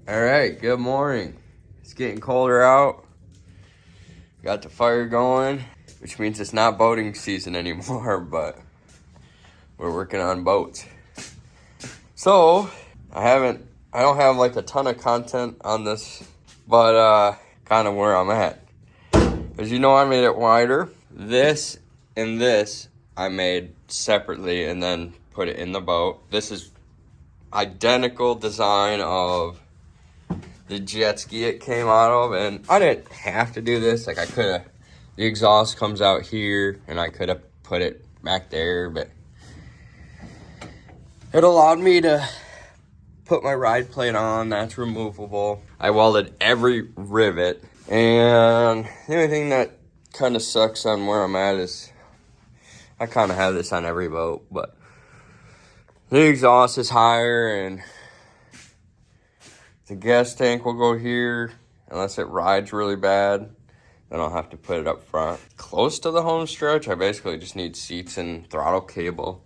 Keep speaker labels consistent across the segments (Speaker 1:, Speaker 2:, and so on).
Speaker 1: All right, good morning. It's getting colder out. Got the fire going, which means it's not boating season anymore, but we're working on boats. So, I don't have like a ton of content on this, but kind of where I'm at. As you know, I made it wider. This and this I made separately and then put it in the boat. This is identical design of the jet ski it came out of, and I didn't have to do this. Like, I could have, the exhaust comes out here and I could have put it back there, but it allowed me to put my ride plate on. That's removable. I welded every rivet, and the only thing that kind of sucks on where I'm at is I kind of have this on every boat, but the exhaust is higher and the gas tank will go here unless it rides really bad. Then I'll have to put it up front. Close to the home stretch, I basically just need seats and throttle cable.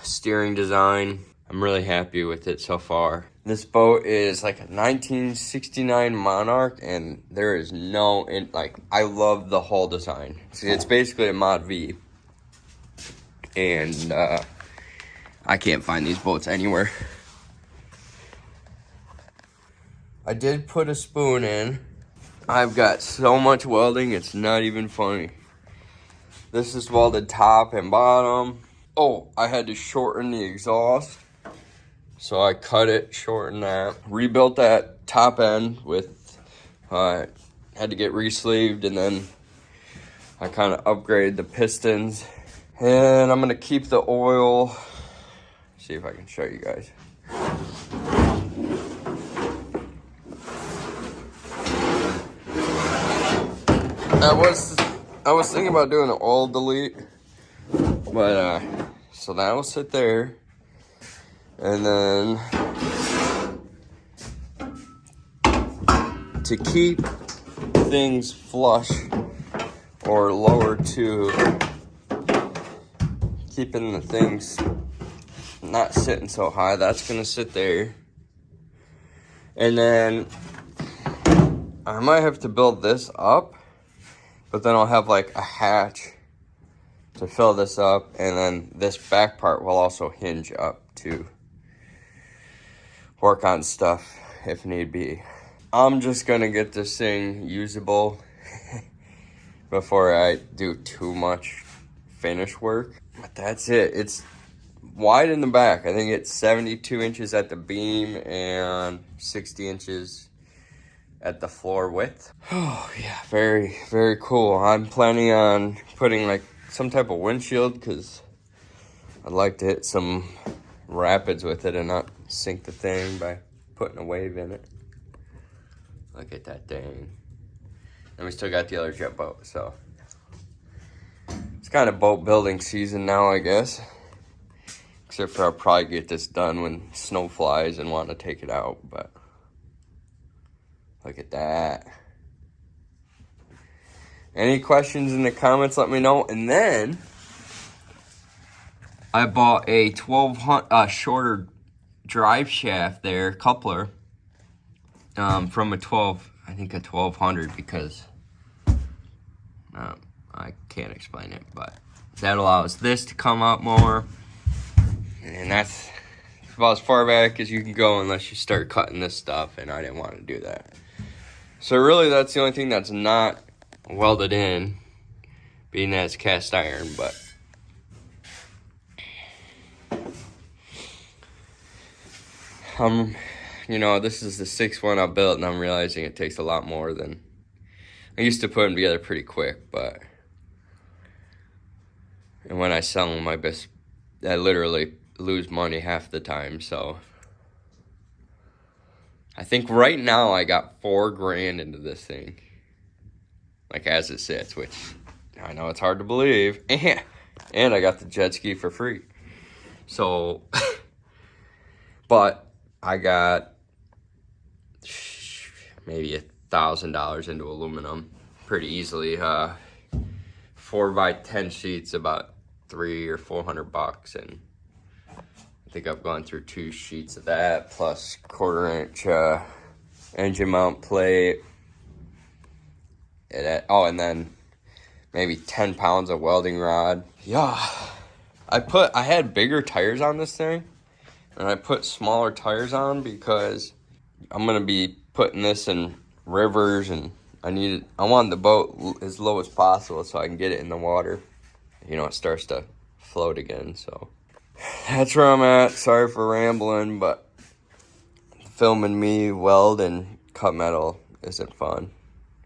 Speaker 1: Steering design, I'm really happy with it so far. This boat is like a 1969 Monarch, and there is no, I love the whole design. See, it's basically a Mod V. And I can't find these boats anywhere. I did put a spoon in. I've got so much welding, it's not even funny. This is welded top and bottom. Oh, I had to shorten the exhaust. So I cut it, shortened that. Rebuilt that top end with, had to get re-sleeved, and then I kind of upgraded the pistons. And I'm gonna keep the oil. See if I can show you guys. I was thinking about doing an oil delete, but so that will sit there, and then to keep things flush or lower to keeping the things not sitting so high, that's gonna sit there, and then I might have to build this up. But then I'll have like a hatch to fill this up, and then this back part will also hinge up to work on stuff if need be. I'm just gonna get this thing usable before I do too much finish work. But that's it. It's wide in the back. I think it's 72 inches at the beam and 60 inches at the floor width. Oh yeah, very, very cool. I'm planning on putting like some type of windshield because I'd like to hit some rapids with it and not sink the thing by putting a wave in it. Look at that thing. And we still got the other jet boat, so it's kind of boat building season now, I guess. Except for I'll probably get this done when snow flies and want to take it out, but look at that. Any questions in the comments, let me know. And then I bought a 1200 shorter drive shaft there, coupler, from a 1200, because I can't explain it, but that allows this to come up more. And that's about as far back as you can go unless you start cutting this stuff, and I didn't want to do that. So really, that's the only thing that's not welded in, being that it's cast iron, but you know, this is the sixth one I built, and I'm realizing it takes a lot more than I used to put them together pretty quick, but and when I sell them, I literally lose money half the time, so I think right now I got $4,000 into this thing, like as it sits, which I know it's hard to believe, and I got the jet ski for free. So, but I got maybe $1,000 into aluminum pretty easily. 4x10 sheets, about $300 or $400, and I think I've gone through 2 sheets of that, plus 1/4 inch engine mount plate. And then maybe 10 pounds of welding rod. Yeah, I had bigger tires on this thing, and I put smaller tires on because I'm gonna be putting this in rivers, and I want the boat as low as possible so I can get it in the water. You know, it starts to float again. So that's where I'm at. Sorry for rambling, but filming me weld and cut metal isn't fun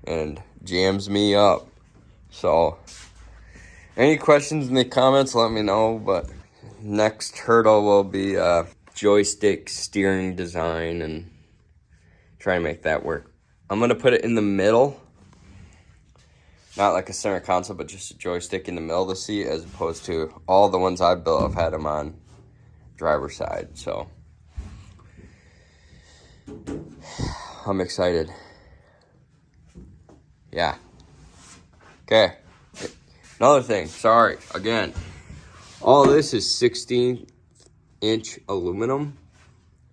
Speaker 1: and jams me up. So any questions in the comments, let me know. But next hurdle will be joystick steering design and try and make that work. I'm gonna put it in the middle, not like a center console, but just a joystick in the middle of the seat, as opposed to all the ones I've built, I've had them on driver's side. So I'm excited. Yeah. Okay. Another thing, sorry, again, all this is 16-inch aluminum,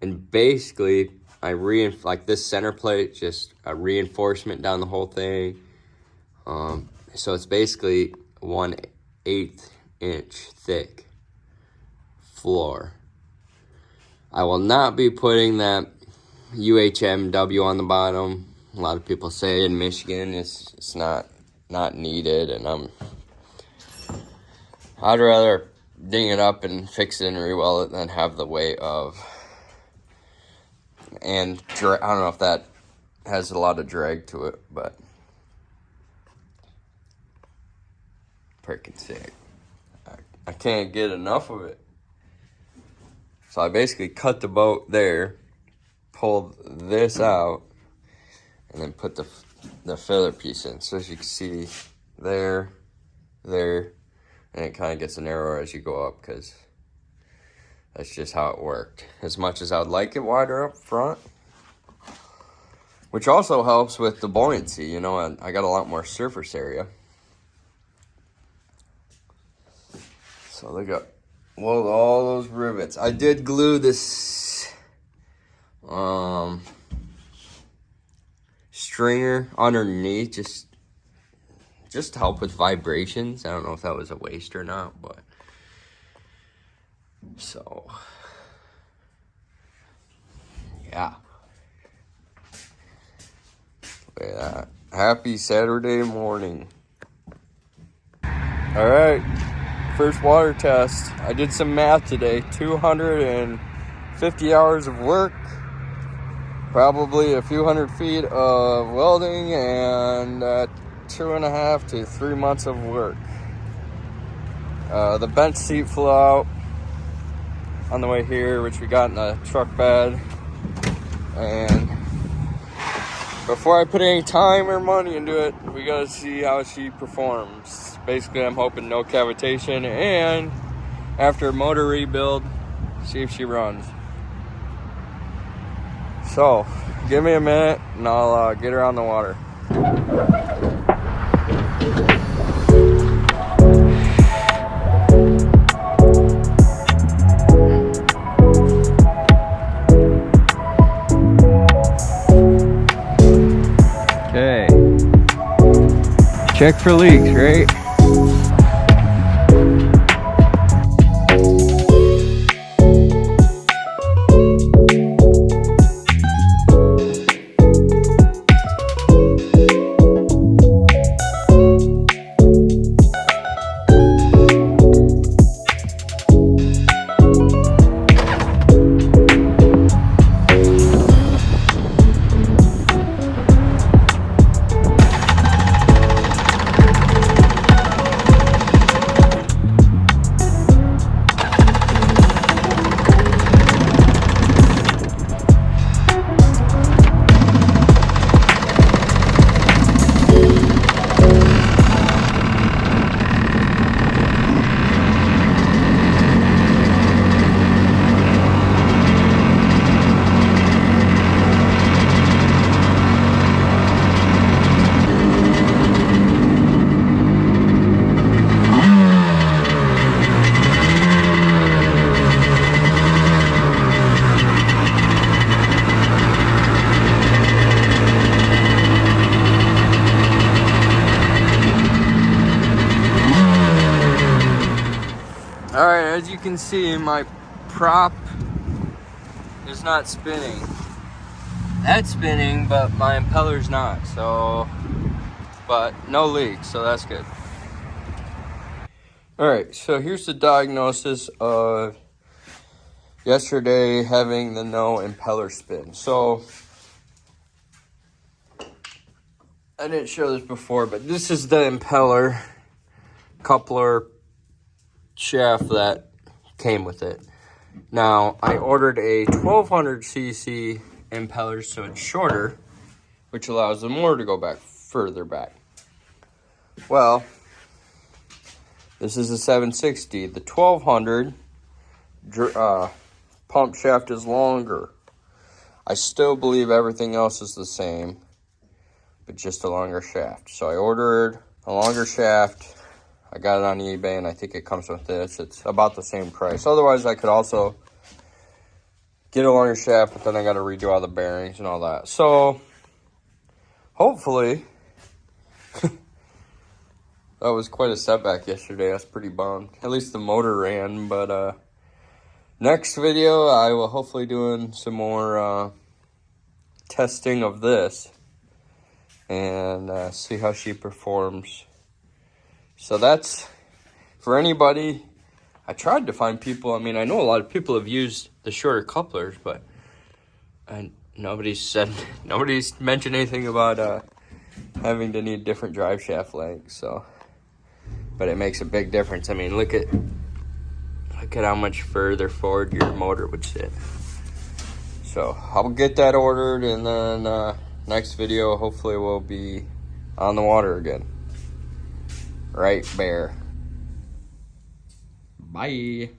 Speaker 1: and basically like this center plate, just a reinforcement down the whole thing. So it's basically 1/8 inch thick floor. I will not be putting that UHMW on the bottom. A lot of people say in Michigan it's not needed, and I'd rather ding it up and fix it and re-weld it than have the weight of, and I don't know if that has a lot of drag to it, but freaking sick. I can't get enough of it. So I basically cut the boat there, pulled this out, and then put the filler piece in. So as you can see, there, and it kind of gets narrower as you go up, because that's just how it worked. As much as I would like it wider up front, which also helps with the buoyancy, you know, and I got a lot more surface area. So they got all those rivets. I did glue this stringer underneath just to help with vibrations. I don't know if that was a waste or not, but so yeah. Look at that. Happy Saturday morning. All right. First water test. I did some math today. 250 hours of work, probably a few hundred feet of welding, and 2.5 to 3 months of work. The bench seat flew out on the way here, which we got in the truck bed. And before I put any time or money into it, we gotta see how she performs. Basically, I'm hoping no cavitation, and after motor rebuild, see if she runs. So, give me a minute, and I'll get her on the water. Okay. Check for leaks, right? can see, my prop is not spinning. That's spinning, but my impeller's not, so, but no leaks, so that's good. All right, so here's the diagnosis of yesterday having the no impeller spin. So, I didn't show this before, but this is the impeller coupler shaft that came with it. Now, I ordered a 1200cc impeller, so it's shorter, which allows the motor to go back further back. Well, this is a 760. The 1200 pump shaft is longer. I still believe everything else is the same, but just a longer shaft. So I ordered a longer shaft. I got it on eBay, and I think it comes with this. It's about the same price. Otherwise, I could also get a longer shaft, but then I got to redo all the bearings and all that. So, hopefully, that was quite a setback yesterday. I was pretty bummed. At least the motor ran, but next video, I will hopefully doing some more testing of this and see how she performs. So that's for anybody. I tried to find people. I mean, I know a lot of people have used the shorter couplers, but nobody's mentioned anything about having to need different drive shaft lengths. So, but it makes a big difference. I mean, look at how much further forward your motor would sit. So I'll get that ordered, and then next video hopefully we'll be on the water again. Right, Bear. Bye.